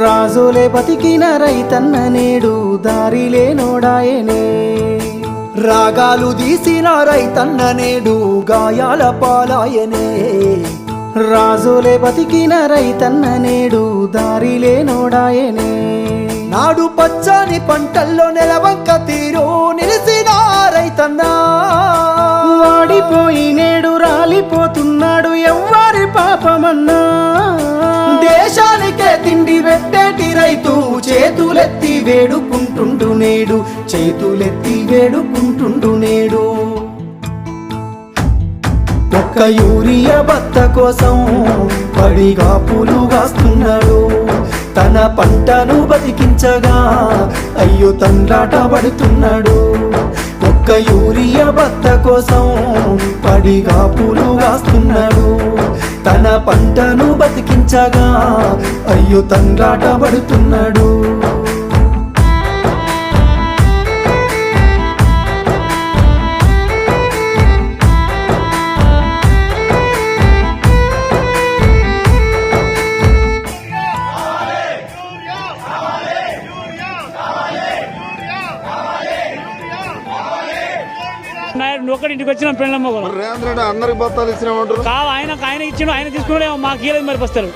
రాజులే బతికిన రైతన్న నేడు దారిలేనోడాయనే. రాగాలు తీసిన రైతన్న నేడు గాయాల పాలాయనే. రాజులే బతికిన రైతన్న నేడు దారిలేనోడాయనే. నాడు పచ్చని పంటల్లో నెలవంక తీరు నిలిసిన రైతన్న వాడిపోయి నేడు రాలిపోతున్నాడు ఎవ్వరి పాపమన్నా. దేశానికే తిండి పెట్టేటి రైతు చేతులెత్తి వేడుకుంటుండు నేడు, చేతులెత్తి వేడుకుంటుండు నేడు. ఒక్క యూరియా బత్త కోసం పడిగా పూలు కాస్తున్నాడు. తన పంటను బతికించగా అయ్యో తండ్రాట పడుతున్నాడు. ఒక్క యూరియా బత్త కోసం పడిగా పూలు కాస్తున్నాడు. తన పంటను బతికించగా అయ్యో తండ్రాట పడుతున్నాడు. ఒకటి ఇంటికి వచ్చిన పెళ్ళమ్మ రేవంత్ రెడ్డి అందరికి బత్తాలు ఇచ్చినామంటారు. ఆయన ఇచ్చిన ఆయన తీసుకునే మాకు ఇయ్యలేదు మరి బస్తారు.